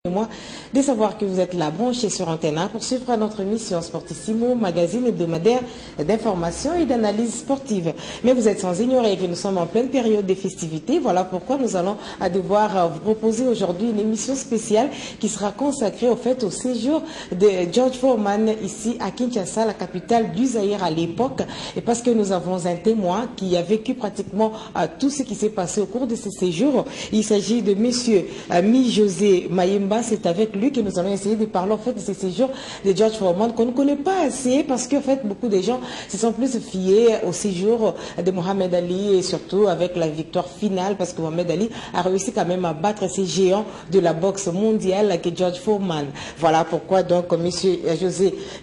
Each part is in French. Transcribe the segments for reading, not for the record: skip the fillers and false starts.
Moi, de savoir que vous êtes là, branché sur Antenne 1 pour suivre notre émission Sportissimo, magazine hebdomadaire d'information et d'analyse sportive. Mais vous êtes sans ignorer que nous sommes en pleine période des festivités. Voilà pourquoi nous allons devoir vous proposer aujourd'hui une émission spéciale qui sera consacrée au fait au séjour de George Foreman ici à Kinshasa, la capitale du Zaïre à l'époque. Et parce que nous avons un témoin qui a vécu pratiquement tout ce qui s'est passé au cours de ce séjour. Il s'agit de monsieur Mi-José Mayemba. C'est avec lui que nous allons essayer de parler en fait de ces séjours de George Foreman qu'on ne connaît pas assez parce qu'en fait beaucoup de gens se sont plus fiés au séjour de Mohamed Ali et surtout avec la victoire finale parce que Mohamed Ali a réussi quand même à battre ces géants de la boxe mondiale que George Foreman. Voilà pourquoi donc monsieur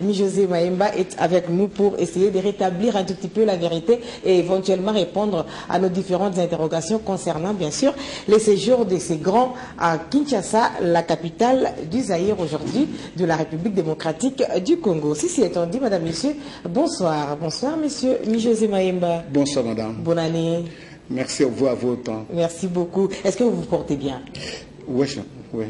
Mi-José Mayemba est avec nous pour essayer de rétablir un tout petit peu la vérité et éventuellement répondre à nos différentes interrogations concernant bien sûr les séjours de ces grands à Kinshasa, la capitale du Zaïre aujourd'hui, de la République démocratique du Congo. Si c'est étant dit, madame, monsieur, bonsoir. Bonsoir, monsieur Mi-José Mayemba. Bonsoir, madame. Bonne année. Merci à vous, à votre temps. Merci beaucoup. Est-ce que vous vous portez bien? Oui, oui.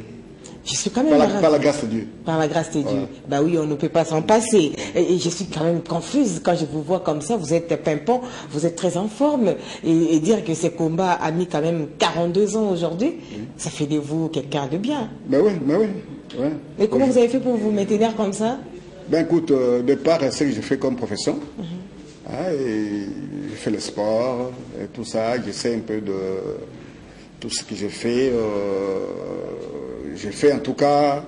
Je suis quand même par la grâce de Dieu. Par la grâce de Dieu. Bah oui, on ne peut pas s'en passer. Et je suis quand même confuse quand je vous vois comme ça. Vous êtes pimpant, vous êtes très en forme. Et dire que ce combat a mis quand même 42 ans aujourd'hui, ça fait de vous quelqu'un de bien. Ben oui, Ouais. Et comment vous avez fait pour vous maintenir comme ça? Ben écoute, de part, c'est ce que j'ai fait comme profession. Et j'ai fait le sport et tout ça. J'essaie un peu de tout ce que j'ai fait. J'ai fait en tout cas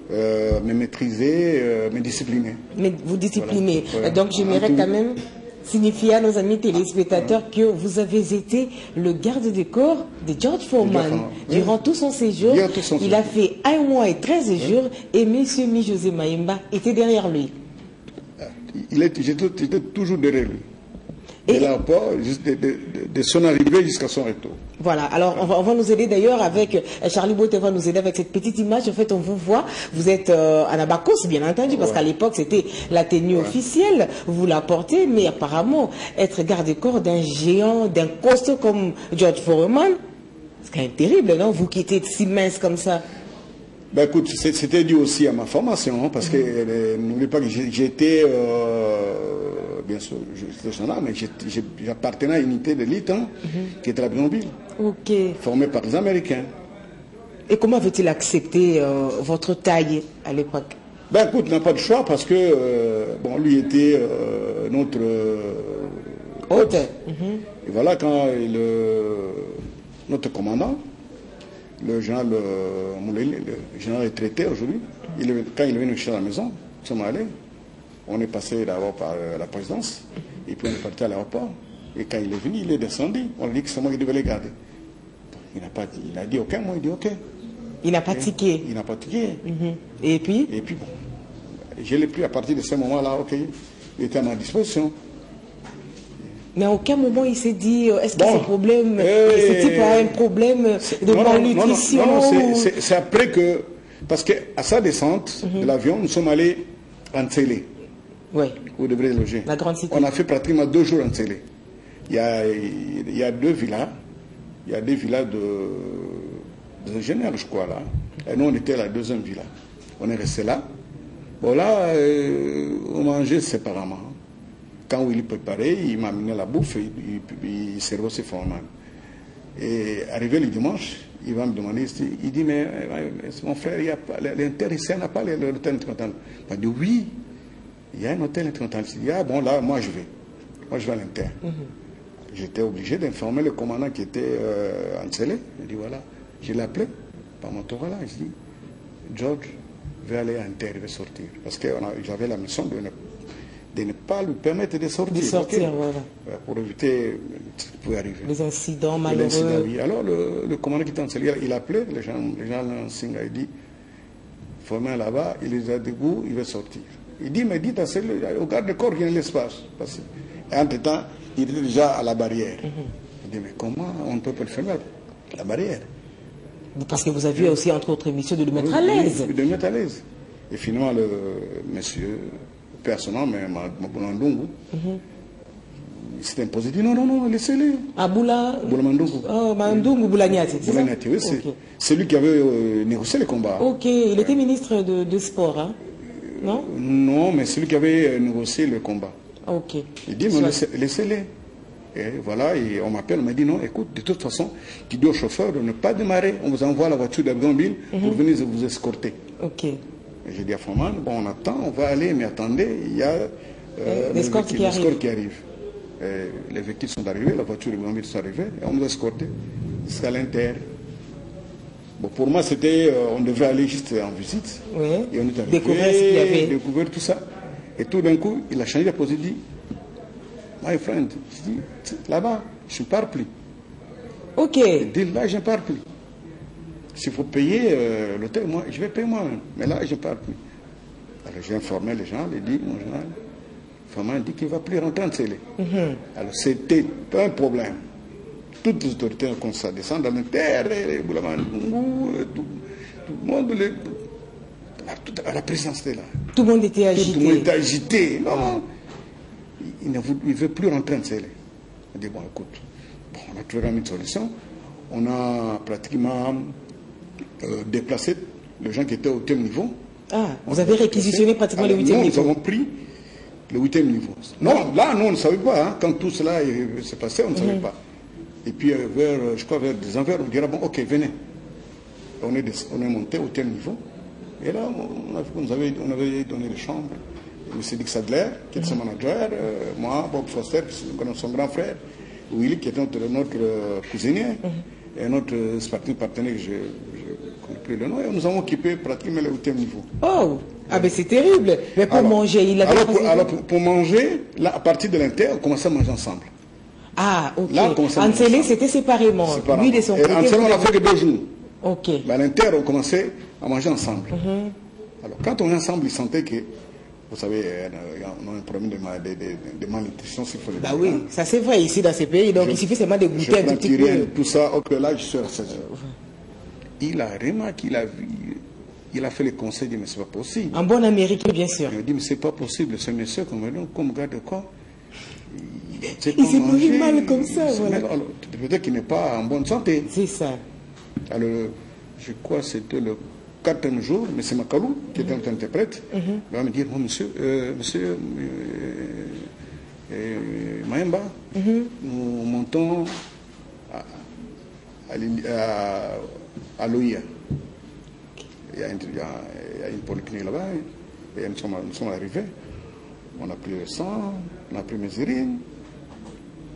me maîtriser, me discipliner. Mais vous disciplinez. Voilà. Donc j'aimerais quand même signifier à nos amis téléspectateurs que vous avez été le garde du corps de George Foreman. Durant tout son séjour, il a fait 1 mois et 13 jours et M. Mi-José Mayemba était derrière lui. J'étais toujours derrière lui. De l'aéroport, de son arrivée jusqu'à son retour. Voilà, alors on va nous aider d'ailleurs avec, Charlie Botte va nous aider avec cette petite image. En fait, on vous voit, vous êtes à Nabakos, bien entendu, parce qu'à l'époque, c'était la tenue officielle, vous la portez, mais apparemment, être garde-corps d'un géant, d'un costaud comme George Foreman, c'est quand même terrible, non? Vous qui êtes si mince comme ça. Ben écoute, c'était dû aussi à ma formation, parce que n'oubliez pas que j'étais... bien sûr, j'étais gendarme, mais j'appartenais à une unité d'élite qui était la Binombile, formée par les Américains. Et comment avait-il accepté votre taille à l'époque? Ben écoute, n'a pas de choix parce que bon, lui était notre hôte. Et voilà quand notre commandant, le général Mouleli, le général retraité aujourd'hui, quand il est venu chez la maison, nous sommes allés. On est passé d'abord par la présidence, et puis on est parti à l'aéroport. Et quand il est venu, il est descendu. On lui dit que c'est moi qui devais les garder. Il a dit OK, moi il dit OK. Il n'a pas tiqué. Il n'a pas tiqué. Et puis bon, je l'ai pris à partir de ce moment-là, OK. Il était à ma disposition. Mais à aucun moment il s'est dit, est-ce que ce problème, c'est pas un problème de malnutrition? Non, c'est après que, parce qu'à sa descente de l'avion, nous sommes allés en Tsélé. Oui. Vous devrez loger. La grande cité. On a fait pratiquement 2 jours en Tsélé. Il y a 2 villas. Il y a des villas de ingénieurs, je crois, là. Et nous, on était à la 2e villa. On est resté là. Bon, là, on mangeait séparément. Quand il préparait, il m'a amené la bouffe et il servait aussi Foreman. Et arrivé le dimanche, il va me demander, il dit, mais mon frère, l'Inter ici, n'a pas l'hôtel intercontinental. Il m'a dit, oui, il y a un hôtel intercontinental. Il dit, ah bon, là, moi je vais. Moi je vais à l'Inter. J'étais obligé d'informer le commandant qui était en Tsélé. Il dit, voilà, je l'ai appelé par mon tour là. Je dis, George veut aller à l'Inter, il veut sortir. Parce que j'avais la mission de ne pas lui permettre de sortir. Voilà. Pour éviter ce qui pouvait arriver. Les incidents malheureux. Oui. Alors le commandant qui était en Tsélé, il a appelé les gens en Singa, il dit, Foreman là-bas, il les a debout, il veut sortir. Il dit, mais dites au garde-corps qu'il y a l'espace. Et entre-temps, il était déjà à la barrière. Il dit, mais comment on peut le fermer la barrière? Parce que vous aviez aussi, entre autres émissions, de le mettre à l'aise. Oui, de le mettre à l'aise. Et finalement, le monsieur, personnellement, mais Mabunandungu, s'est imposé, il dit non, laissez-les. À Boula Mandungu. Oh, Mandungu Boulaniati, c'est ça? Boulaniati, oui, c'est lui qui avait négocié les combats. Ok, il était ministre de sport, hein? Non? Non, mais c'est lui qui avait négocié le combat. Ok. Il dit, mais laissez-les. Et voilà, et on m'appelle, on m'a dit, non, écoute, de toute façon, tu dis au chauffeur de ne pas démarrer. On vous envoie la voiture d'Abgambil pour venir vous escorter. Ok. J'ai dit à Foman, bon, on attend, on va aller, mais attendez, il y a l'escorte qui arrive. Les véhicules sont arrivés, la voiture d'Abgambil sont arrivées, et on nous a escortés jusqu'à l'Inter. Bon, pour moi, c'était, on devait aller juste en visite. Oui. Et on est arrivé, Découvrir ce qu'il y avait. Découvrir tout ça. Et tout d'un coup, il a changé la position, il dit, my friend, je dis, là-bas, je ne pars plus. Ok. Il dit, là, je ne pars plus. S'il faut payer l'hôtel, moi, je vais payer moi-même. Mais là, je ne pars plus. Alors, j'ai informé les gens, j'ai dit, mon général, Faman dit qu'il ne va plus rentrer en Télé. Alors, c'était pas un problème. Toutes les autorités ont commencé à descendre dans l'Inter, tout le monde, la présidence était là. Tout le monde était agité. Tout le monde était agité. Non, il ne veut plus rentrer en Télé. On dit, bon, écoute, bon, on a trouvé une solution. On a pratiquement déplacé les gens qui étaient au 8e niveau. Ah, vous avez réquisitionné pratiquement le 8e niveau. Nous avons pris le 8e niveau. Non, là, nous, on ne savait pas. Hein. Quand tout cela s'est passé, on ne savait pas. Et puis, je crois vers 19h, on dira, bon, ok, venez. On est monté au 8e niveau. Et là, on avait donné les chambres. M. Dick Sadler, qui était son manager, moi, Bob Foster, son grand frère, Willy, qui était notre cuisinier, et notre partenaire, je ne connais plus le nom, et nous avons occupé pratiquement le 8e niveau. Oh, ah ben c'est terrible. Mais pour manger, il avait pour manger, là, à partir de l'Inter, on commençait à manger ensemble. Ah, ok. En Télé, c'était séparément. Lui de son côté. En Télé, on n'a fait que 2 jours. Ok. Mais à l'Inter, on commençait à manger ensemble. Alors, quand on est ensemble, ils sentaient que, vous savez, on a un problème de malnutrition, s'il faut le dire. Bah oui, ça c'est vrai ici dans ces pays, donc il suffit seulement de goûter un tout petit peu. Tout ça, ok, là, je suis rassasié. Il a remarqué, il a vu, il a fait le conseil, il dit, mais c'est pas possible. En bon américain, bien sûr. Il a dit, mais c'est pas possible, ce monsieur, comme garde de corps. Il s'est pris mal comme ça, voilà. Peut-être qu'il n'est pas en bonne santé. C'est ça. Alors, je crois que c'était le 4e jour, M. Makalou, qui était notre interprète, il va me dire, oh, monsieur Maemba, nous montons à Loïa. Il y a une polyclinique là-bas, et nous sommes arrivés. On a pris le sang, on a pris mes urines,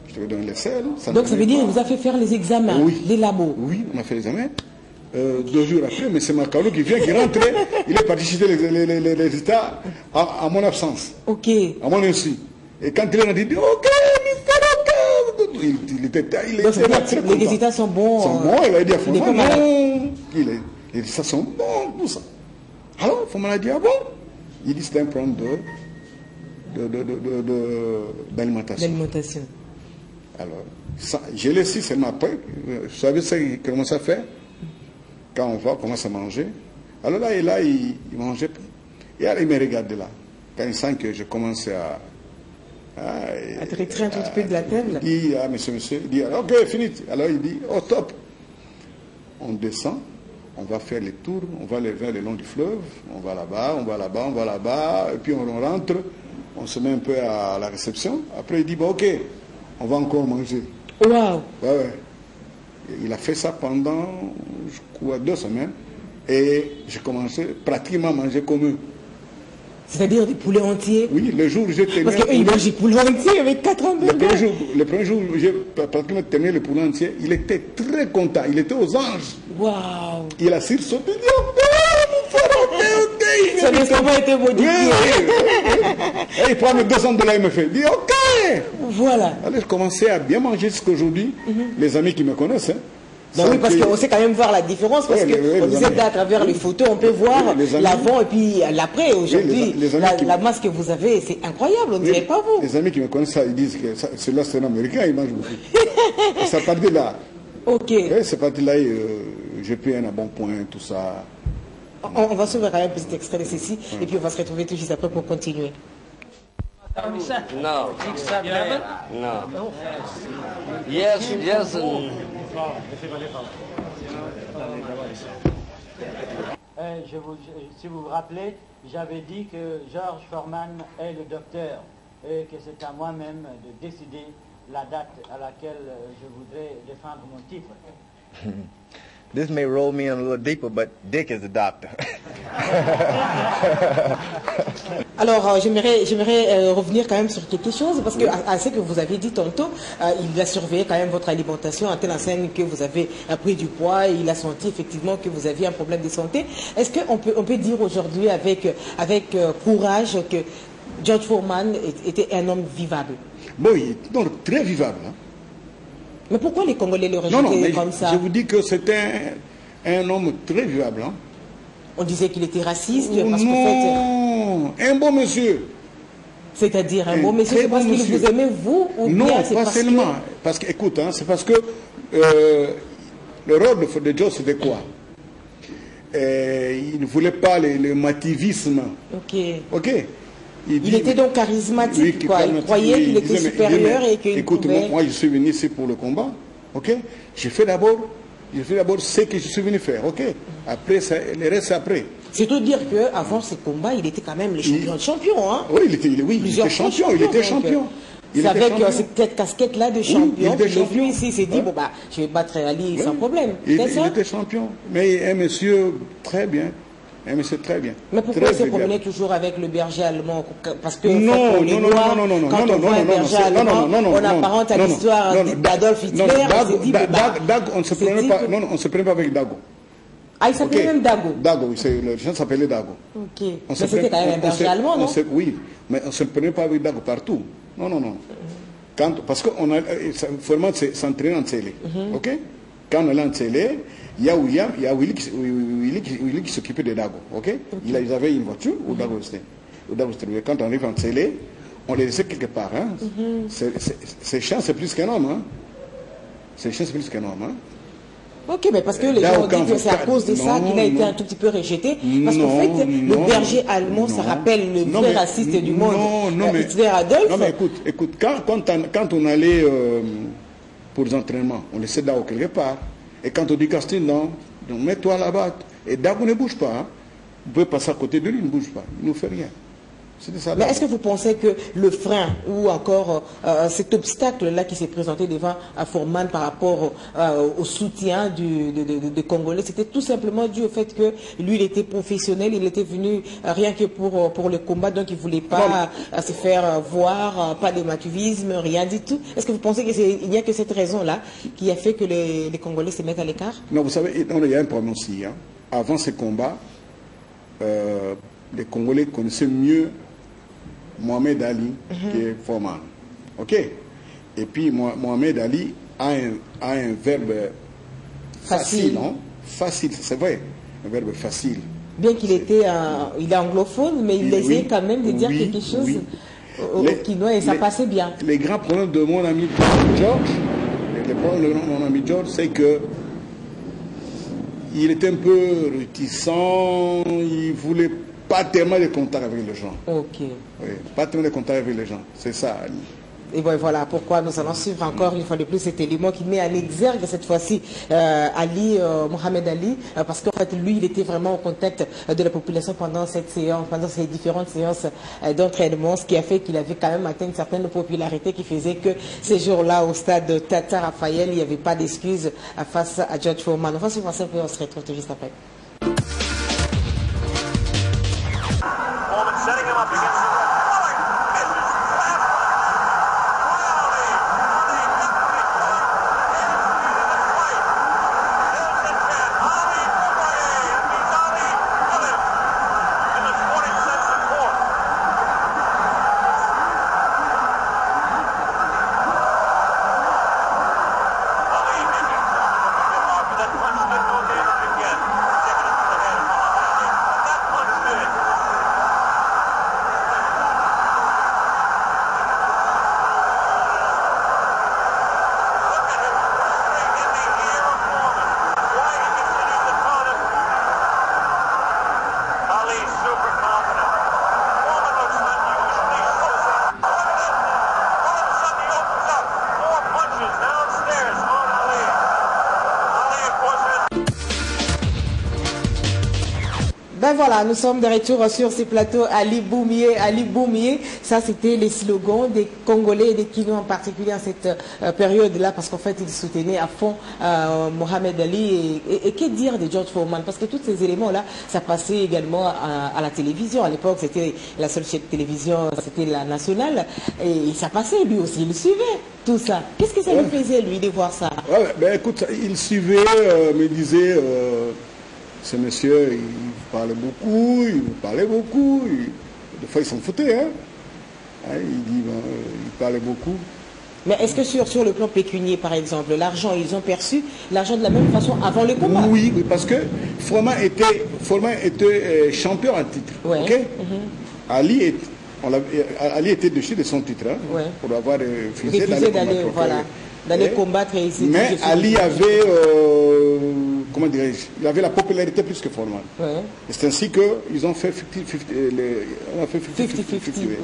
je te vais donner les selles. Donc ça veut dire qu'il vous a fait faire les examens, les labos? Oui, on a fait les examens. 2 jours après, mais c'est Macalou qui vient, qui rentre, il est parti chercher les résultats à mon absence. Ok. À mon insu. Et quand il est rentré, il dit ok, il était très content. Les résultats sont bons. Sont bons, il a dit à Foma, non. Les résultats sont bons, tout ça. Alors, Foma a dit, ah bon? Il dit, c'est un problème d'alimentation. D'alimentation. Alors, ça, je l'ai su seulement après. Vous savez ce qu'il commence à faire? Quand on commence à manger. Alors là, il mangeait. Et alors, il me regarde là. Quand il sent que je commence à traiter un tout petit peu de la table. Il dit, ah, monsieur, il dit, ok, fini. Alors il dit, oh, top. On descend, on va faire les tours, on va vers le long du fleuve, on va là-bas, on va là-bas, on va là-bas, et puis on rentre, on se met un peu à la réception. Après, il dit, bon, ok, on va encore manger. Waouh! Ouais. Il a fait ça pendant, je crois, 2 semaines, et j'ai commencé pratiquement à manger comme eux. C'est-à-dire des poulets entiers? Oui, le jour où j'ai terminé... Parce qu'ils mangent des poulets entiers avec 4 hamburgers. Le premier jour où j'ai pratiquement terminé le poulet entier, il était très content, il était aux anges. Waouh! Il a sursauté, il dit, ok. Son estomac était modifié. Et il prend mes $200, il me fait, il dit, ok. Voilà. Alors je commençais à bien manger jusqu'aujourd'hui, les amis qui me connaissent, hein. Ben oui, parce qu'on sait quand même voir la différence, parce qu'on disait à travers les photos, on peut voir l'avant et puis l'après. Aujourd'hui, la masse que vous avez, c'est incroyable, on ne dirait pas vous. Les amis qui me connaissent ça, ils disent que celui-là c'est un Américain, il mange beaucoup. Ça part de là. Ok. C'est parti là, j'ai pris un bon point, tout ça. On va se voir un petit extrait de ceci, et puis on va se retrouver tout juste après pour continuer. No. No. Yes, yes. Si vous vous rappelez, j'avais dit que George Foreman est le docteur et que c'est à moi-même de décider la date à laquelle je voudrais défendre mon titre. This may roll me in a little deeper, but Dick is the doctor. Alors, j'aimerais revenir quand même sur quelque chose, parce que à ce que vous avez dit tantôt, il a surveillé quand même votre alimentation en telle enseigne que vous avez pris du poids, et il a senti effectivement que vous aviez un problème de santé. Est-ce qu'on peut dire aujourd'hui avec courage que George Foreman était un homme vivable? Bon, il est non, très vivable. Hein. Mais pourquoi les Congolais le rejetaient comme ça? Je vous dis que c'était un homme très vivable. Hein. On disait qu'il était raciste, parce non, un bon monsieur. C'est-à-dire un bon monsieur, c'est parce qu'il vous aimait vous ou non, bien c'est pas parce seulement. que... Parce que, écoute, hein, c'est parce que le rôle de Joe, c'était quoi? Il ne voulait pas le mativisme. Ok. Il était mais, donc charismatique, oui, quoi. Il croyait qu'il était supérieur et qu'il écoute, pouvait... moi, je suis venu ici pour le combat, ok? J'ai fait d'abord ce que je suis venu faire, ok? Après, le reste, c'est après. C'est tout dire qu'avant ces combats, il était quand même le champion de champions, hein? Oui, il était champion, il était champion. C'est avec cette casquette-là de champion qu'il est venu ici, il s'est dit, ouais. bon, bah, je vais battre Ali sans problème. Il était champion, mais un monsieur très bien. Mais c'est très bien. Mais pourquoi il se promenait toujours avec le berger allemand? Parce que non, quand on voit un berger allemand, on apparente à l'histoire d'Adolf Hitler. Dago, on ne se prenait pas, on se prenait pas avec Dago. Ah, il s'appelait même Dago? Dago, le gens s'appelait Dago. Ok. Mais c'était quand même un berger allemand, non? Oui, mais on ne se prenait pas avec Dago partout. Non. Parce qu'on a vraiment s'entraîner en télé. Ok? Quand on allait en télé, il y a Willy qui s'occupait de Dago. Ok? Ils avaient une voiture où Dago était. Quand on arrive en télé, on les laissait quelque part. Hein? Ces chiens, c'est plus qu'un homme. Hein? Ces chiens, c'est plus qu'un homme. Hein? Ok, mais parce que les gens disent que c'est à cause de ça qu'il a été un tout petit peu rejeté. Parce qu'en fait, le berger allemand, ça rappelle le vrai raciste du monde. Hitler Adolf. Non, mais écoute, quand on allait pour les entraînements, on laissait Dago quelque part. Et quand on dit Castin, non, donc mets-toi là-bas. Et Dago ne bouge pas. Hein. Vous pouvez passer à côté de lui, il ne bouge pas. Il ne nous fait rien. Ça, mais est-ce que vous pensez que le frein ou encore cet obstacle-là qui s'est présenté devant Foreman par rapport au soutien des Congolais, c'était tout simplement dû au fait que lui, il était professionnel, il était venu rien que pour le combat, donc il ne voulait pas se faire voir, pas de matuvisme, rien du tout. Est-ce que vous pensez qu'il n'y a que cette raison-là qui a fait que les Congolais se mettent à l'écart? Non, vous savez, il y a un problème aussi. Hein. Avant ces combats, les Congolais connaissaient mieux Mohamed Ali qui est Foreman. Ok? Et puis Mohamed Ali a un verbe facile, non? Facile, c'est vrai. Un verbe facile. Bien qu'il était il est anglophone, mais il essayait quand même de dire quelque chose au Kinois et ça passait bien. Les grands problèmes de mon ami George, c'est que il était un peu réticent, il voulait pas tellement de contact avec les gens. Ok. Oui, pas tellement de contact avec les gens. C'est ça. Et bon, voilà pourquoi nous allons suivre encore une fois de plus cet élément qui met en exergue cette fois-ci Mohamed Ali, parce qu'en fait, lui, il était vraiment au contact de la population pendant cette séance, pendant ces différentes séances d'entraînement, ce qui a fait qu'il avait quand même atteint une certaine popularité qui faisait que ces jours-là, au stade Tata Raphaël, il n'y avait pas d'excuses face à George Foreman. On va suivre ça, on se retrouve tout juste après. Setting him up against the Ben voilà, nous sommes de retour sur ce plateau. Ali Boumier, ça c'était les slogans des Congolais et des Kinois en particulier en cette période-là, parce qu'en fait ils soutenaient à fond Mohamed Ali. Et que dire de George Foreman? Parce que tous ces éléments-là, ça passait également à la télévision. À l'époque, c'était la seule chaîne de télévision, c'était la nationale. Et ça passait, lui aussi, il suivait tout ça. Qu'est-ce que ça lui faisait, lui, de voir ça? Ouais, ben écoute, il suivait, me disait, ce monsieur, il parlait beaucoup, des fois il s'en foutait, hein. Il dit, il parlait beaucoup. Mais est-ce que sur le plan pécunier, par exemple, l'argent, ils ont perçu l'argent de la même façon avant le combat? Oui, parce que Foreman était champion en titre. Ouais. Okay? Ali était dessus de son titre, hein, ouais, pour avoir refusé d'aller combattre. Mais Ali avait, comment dirais-je, il avait la popularité plus que Foreman. Ouais. C'est ainsi qu'ils ont fait 50-50.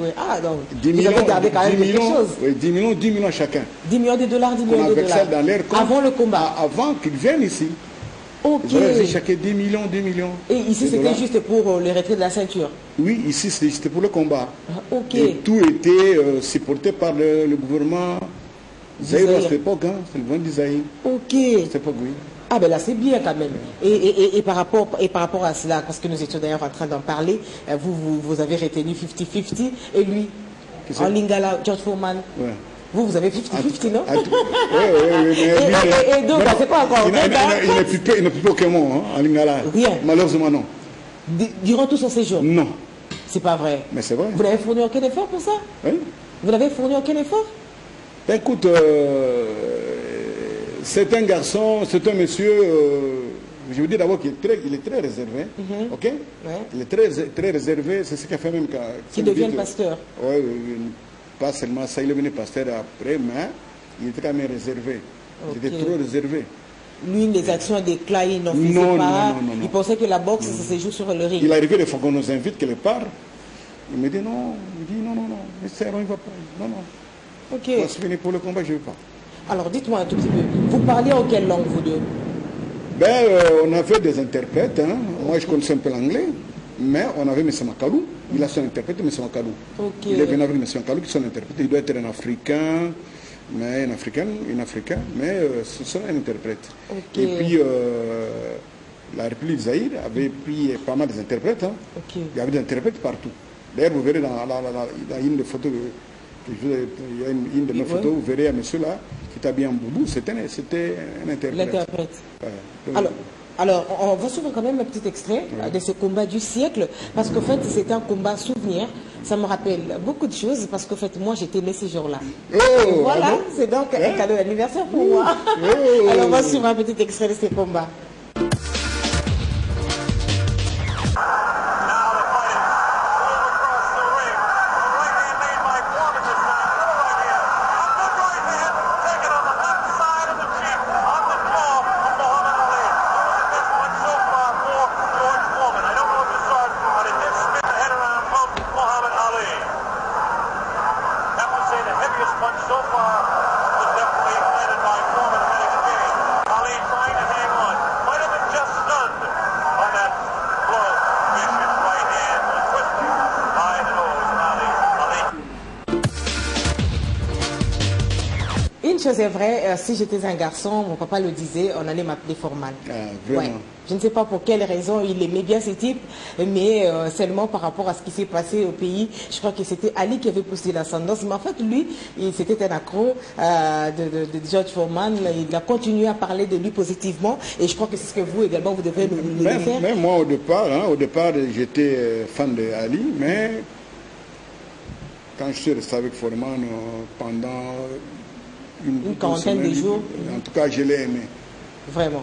Ouais. Ah, donc, ils avaient gardé quand même quelque chose. Oui, 10 millions chacun. 10 millions de dollars, 10 millions de dollars. Dans leur compte, avant le combat. Avant qu'ils viennent ici. Ok. Ils ont chacun 10 millions. Et ici, c'était juste pour le retrait de la ceinture? Oui, ici, c'était pour le combat. Ok. Et tout était supporté par le gouvernement Zaïre à cette époque, hein, c'est le gouvernement d'Isaïe. Ok. À cette époque, oui. Ah ben là c'est bien quand même. Et par rapport à cela, parce que nous étions d'ailleurs en train d'en parler, vous avez retenu 50-50 et lui, en Lingala, George Foreman, ouais. Vous avez 50-50, non? Oui, et donc, c'est quoi encore? Il ne peut plus aucun mot, hein, en Lingala. Rien. Malheureusement, non. Durant tout son séjour? Non. C'est pas vrai. Mais c'est vrai. Vous n'avez fourni aucun effort pour ça? Oui. Vous n'avez fourni aucun effort? Écoute, c'est un garçon, c'est un monsieur, je veux dire d'abord qu'il est très réservé, ok? Ouais. Il est très réservé, c'est ce qui a fait même qu'il devienne pasteur. Oui, pas seulement ça, il est devenu pasteur après, mais il était quand même réservé. Okay. Il était trop réservé. Lui, les actions d'éclat, il n'en faisait pas. Non. Il pensait que la boxe, ça se joue sur le ring. Il est arrivé des fois qu'on nous invite quelque part. Il me dit non, mais c'est il va pas. Non. Ok. Moi, c'est fini pour le combat, je ne veux pas. Alors, dites-moi un tout petit peu. Vous parliez en quelle langue, vous deux? Ben, on avait des interprètes. Hein. Moi, je connaissais un peu l'anglais. Mais on avait M. Makalou. Il a son interprète, M. Makalou. Okay. Il est venu avec M. Makalou, qui est son interprète. Il doit être un Africain, mais un Africain, mais ce sont un interprète. Okay. Et puis, la République Zaïre avait pris pas mal d'interprètes. Hein. Okay. Il y avait des interprètes partout. D'ailleurs, vous verrez dans une des photos, il y a une de mes photos, vous verrez un monsieur là, qui est habillé en boubou, c'était un interprète. L'interprète. Alors, on va suivre quand même un petit extrait de ce combat du siècle, parce qu'en fait, c'était un combat souvenir. Ça me rappelle beaucoup de choses, parce qu'en fait, moi, j'étais né ce jour-là. Oh, voilà, c'est donc un cadeau d'anniversaire pour moi. Alors, on va suivre un petit extrait de ce combat. C'est vrai, si j'étais un garçon, mon papa le disait, on allait m'appeler Foreman. Ouais. Je ne sais pas pour quelle raison il aimait bien ce type, mais seulement par rapport à ce qui s'est passé au pays, je crois que c'était Ali qui avait poussé l'ascendance. Mais en fait, lui, c'était un accro de George Foreman. Il a continué à parler de lui positivement, et je crois que c'est ce que vous également, vous devez nous faire. Même moi, au départ, j'étais fan de Ali, mais quand je suis resté avec Foreman pendant une quarantaine de jours. En tout cas, je l'ai aimé. Vraiment.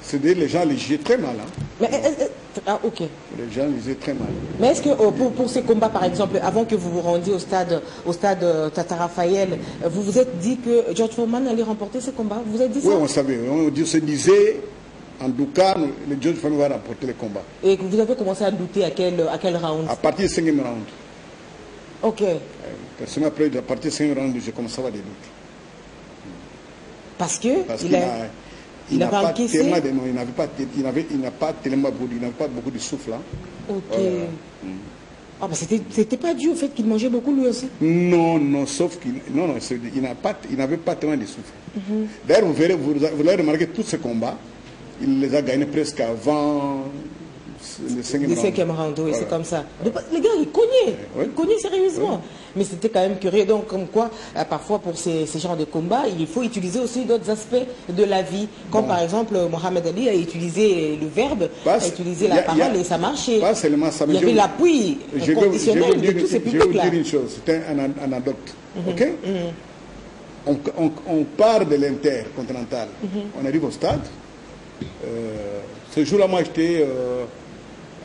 C'est-à-dire les gens les jugeaient très mal. Hein. Mais, ok. Les gens les jugeaient très mal. Mais est-ce que pour ces combats, par exemple, avant que vous vous rendiez au stade Tata Raphaël, vous vous êtes dit que George Foreman allait remporter ce combat? Vous vous êtes dit ça? Oui, on savait. On se disait, en tout cas, le George Foreman va remporter le combat. Et vous avez commencé à douter à quel round? À partir du 5e round. Ok. Personnellement, après, à partir du 5e round, j'ai commencé à avoir des doutes. Parce Il avait encaissé. Non, il n'a pas tellement beaucoup de souffle. Hein. Ok. Ah, bah c'était pas dû au fait qu'il mangeait beaucoup lui aussi. Non, sauf qu'il n'avait pas tellement de souffle. D'ailleurs, vous allez remarquer tous ces combats, il les a gagnés presque avant le 5e round. Oui, c'est comme ça. Les gars, ils cognaient sérieusement. Mais c'était quand même curieux. Donc, comme quoi, parfois, pour ces genres de combats, il faut utiliser aussi d'autres aspects de la vie. Comme par exemple, Mohamed Ali a utilisé le verbe, a utilisé la parole et ça marchait. Pas seulement ça, mais il y avait l'appui conditionnel de tous ces publics-là. Je vais vous dire une chose, c'était un anecdote. Ok? On part de l'Intercontinental. On arrive au stade. Ce jour-là, moi, j'étais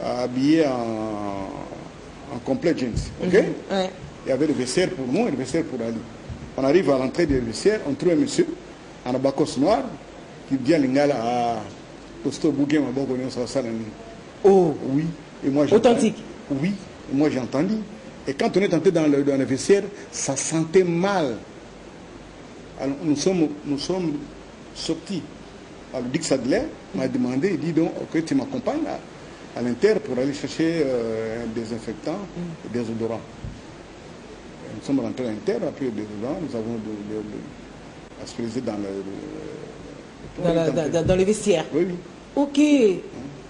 habillé en complet jeans. Ok? Ouais. Il y avait le vestiaire pour moi et le vestiaire pour Ali. On arrive à l'entrée du vestiaire, on trouve un monsieur en abacos noir qui dit à l'ingala à Posto Bouguin, oh oui. Et moi, authentique. Oui, et moi j'ai entendu. Et quand on est entré dans le vestiaire, ça sentait mal. Alors, nous sommes sortis. Alors Dick Sadler m'a demandé, il dit donc que tu m'accompagnes à l'Inter pour aller chercher un désinfectant et des odorants. Nous sommes rentrés à l'Inter, après le désodorant, nous avons aspergé dans le vestiaire. Oui, oui. Ok.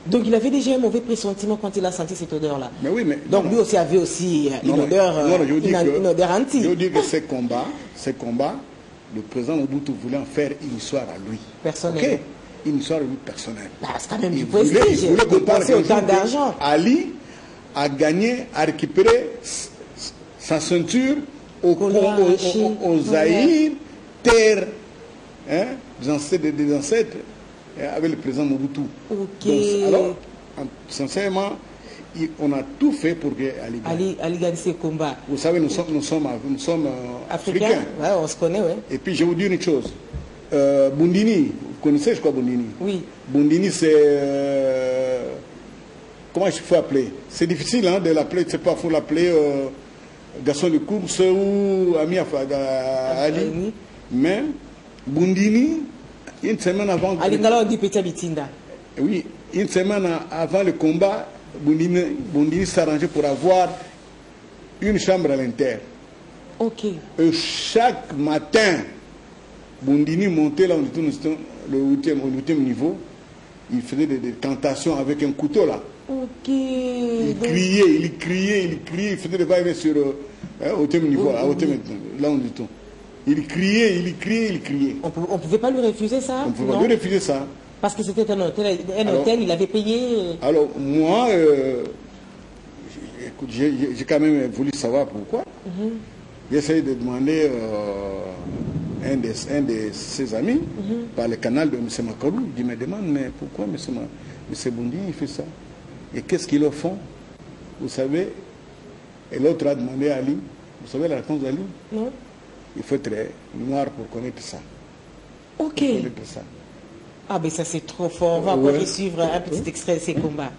Donc il avait déjà un mauvais pressentiment quand il a senti cette odeur-là. Mais oui, mais donc lui aussi avait aussi une odeur anti. Je veux dire que ces combats, le président Mobutu voulait en faire une histoire à lui. Personnelle. Okay? Une histoire à lui personnelle. Bah, c'est quand même du prestige. Il voulait passer autant d'argent. Ali a gagné, a récupéré sa ceinture au Zaïre, terre des ancêtres, avec le président Mobutu. Ok. Donc, alors, sincèrement, on a tout fait pour que Ali gagne ses combats. Vous savez, nous sommes africains. Ouais, on se connaît, ouais. Et puis, je vais vous dire une chose. Bundini, vous connaissez, je crois, Bundini? Oui. Bundini, c'est... comment il faut appeler? C'est difficile de l'appeler, c'est pas, il faut l'appeler garçon de course ou ami Ali. Mais Bundini, une semaine avant... Ali Ngala, on dit Petit Bitinda. Oui, une semaine avant le combat, Bundini s'arrangeait pour avoir une chambre à l'Inter. Ok. Et chaque matin, Bundini montait là, on était le 8e niveau, il faisait des tentations avec un couteau là. Ok. Il criait, il faisait des va-et-vient sur au 8e niveau, là on dit tout. Il criait. On ne pouvait pas lui refuser ça? On ne pouvait pas lui refuser ça. Parce que c'était un hôtel, il avait payé. Alors, moi, j'ai quand même voulu savoir pourquoi. J'ai essayé de demander un de ses amis par le canal de M. Makarou. Il me demande, mais pourquoi M. Bondi il fait ça? Et qu'est-ce qu'ils le font? Vous savez, et l'autre a demandé à Ali, vous savez la réponse d'Ali? Non. Il faut être noir pour connaître ça. Ok. Pour connaître ça. Ah ben ça c'est trop fort. On va encore suivre un petit extrait de ces combats.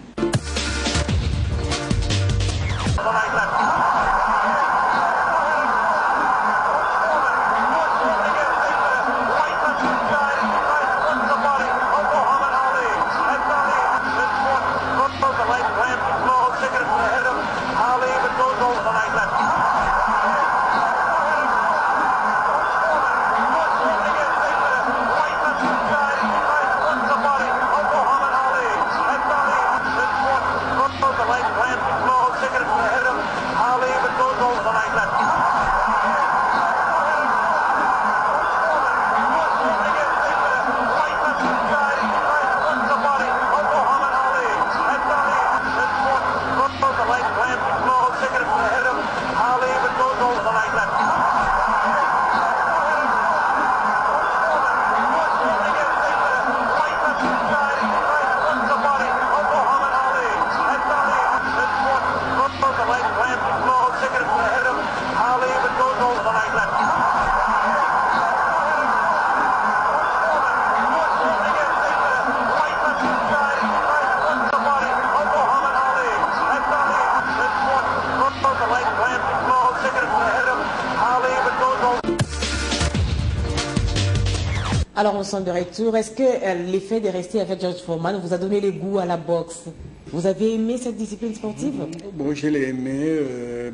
Alors, nous sommes de retour. Est-ce que l'effet de rester avec George Foreman vous a donné le goût à la boxe? Vous avez aimé cette discipline sportive? Bon, je l'ai aimé,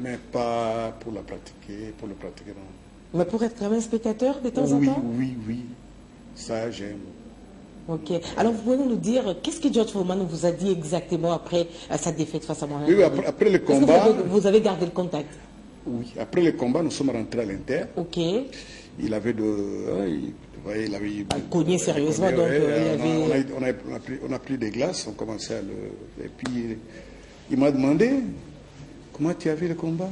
mais pas pour la pratiquer, non. Mais pour être quand même spectateur de temps en Oui, temps? oui, oui. Ça, j'aime. Ok. Alors, vous pouvez nous dire, qu'est-ce que George Foreman vous a dit exactement après sa défaite face à Mohamed? Oui, après le combat... Vous avez gardé le contact? Oui, après le combat, nous sommes rentrés à l'Inter. Ok. Il avait il avait cogné sérieusement, donc on a pris des glaces, on commençait à le... Et puis, il m'a demandé, comment tu as vu le combat?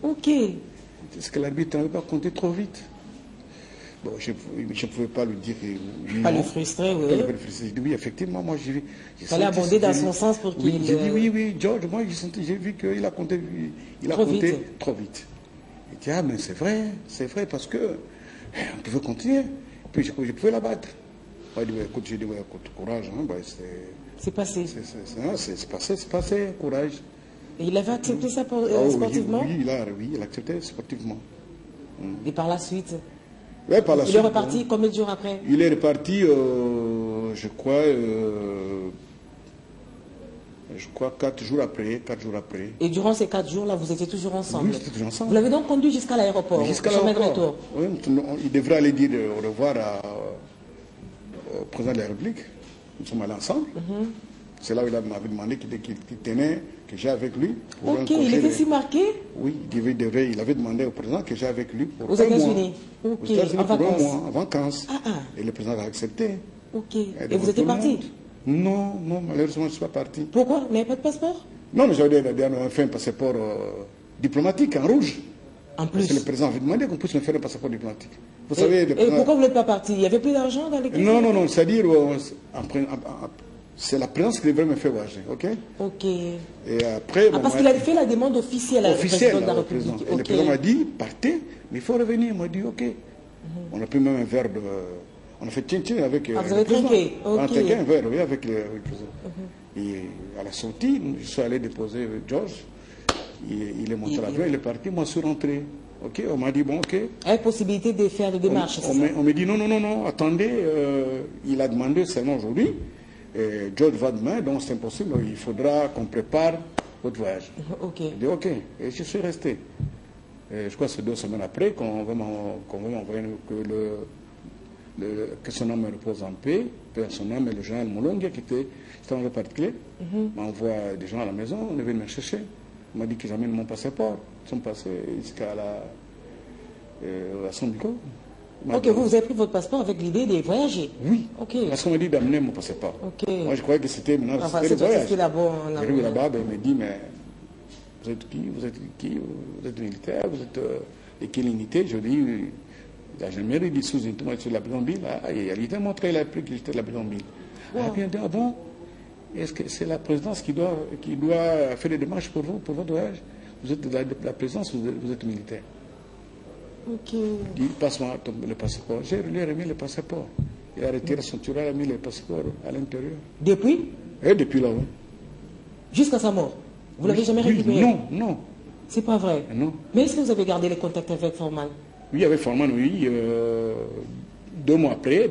Ok. Est-ce que l'arbitre n'avait pas compté trop vite? Bon, je ne pouvais pas lui dire que... Pas le frustrer, oui. J'ai dit, oui, effectivement, moi j'ai vu... Il fallait abonder dans son sens pour qu'il... J'ai dit, oui, George, moi j'ai vu qu'il a compté, trop vite. Il dit, ah, mais c'est vrai, parce que on pouvait continuer, puis je pouvais la battre. Moi, j'ai dit, écoute, courage, hein, c'est passé. C'est passé, courage. Et il avait accepté ça sportivement? Oui, il a accepté sportivement. Et par la suite? Ouais, par la il est reparti combien de jours après? Il est reparti, je crois 4 jours après. Et durant ces 4 jours-là, vous étiez toujours ensemble? Oui, c'était toujours ensemble. Vous l'avez donc conduit jusqu'à l'aéroport? Jusqu'à l'aéroport. Oui, il devrait aller dire au revoir au président de la République. Nous sommes allés ensemble. C'est là où il m'avait demandé qu'il tenait, que j'ai avec lui. Ok, il était si marqué? Oui, il avait demandé au président que j'ai avec lui pour aux États-Unis. Ok, aux États-Unis en vacances. En vacances. Et le président a accepté. Ok. Et vous étiez parti? Non, malheureusement, je ne suis pas parti. Pourquoi? Vous n'avez pas de passeport? Non, mais j'avais fait un passeport diplomatique en rouge. En plus? Parce que le président avait demandé qu'on puisse me faire un passeport diplomatique. Vous savez, et pourquoi vous n'êtes pas parti? Il n'y avait plus d'argent dans l'équipe? Non, c'est-à-dire, c'est la présidence qui devrait me faire voyager, ok? Ok. Et après... parce qu'il a fait la demande officielle à la présidente de la République. Et le président m'a dit, partez, mais il faut revenir. Il m'a dit, ok. On a pris même un verre de... On a fait tchin-tchin avec vous avez trinqué? On a trinqué un verre, oui, avec le président. Et à la sortie, je suis allé déposer George. Il est monté à l'avion, il est parti, moi je suis rentré. Ok, on m'a dit, bon, ok. Impossibilité de faire des démarches, on m'a dit, non, attendez, il a demandé seulement aujourd'hui. George va demain, donc c'est impossible, il faudra qu'on prépare votre voyage. Ok. J'ai dit, ok, et je suis resté. Je crois que c'est 2 semaines après qu'on va m'envoyer que son âme me repose en paix, son âme, et le général Moulongue, qui était en particulier, m'envoie des gens à la maison, on est venu me chercher. Il m'a dit que j'amène mon passeport. Ils sont passés jusqu'à son bureau. Ok, vous avez pris votre passeport avec l'idée de voyager? Oui. Ok. Parce qu'on m'a dit d'amener mon passeport. Ok. Moi, je croyais que c'était le voyage. J'arrive là-bas, il me dit, mais vous êtes qui? Vous êtes militaire? Vous êtes de quelle unité? Je dis, la gendarmerie dit sous-unité, moi je suis de la Bidonville. Il a montré, il a appris que j'étais de la Bidonville. Ah bon? Est-ce que c'est la présidence qui doit faire des démarches pour vous, pour votre voyage? Vous êtes de la présidence, vous êtes militaire. Ok. Il dit, passe-moi le passeport. J'ai remis le passeport. Il a retiré son tiroir, il a mis le passeport à l'intérieur. Depuis? Depuis là, oui. Jusqu'à sa mort? Vous l'avez jamais récupéré? Non. C'est pas vrai? Non. Mais est-ce que vous avez gardé les contacts avec Foreman? Oui, avec Foreman, oui. 2 mois après,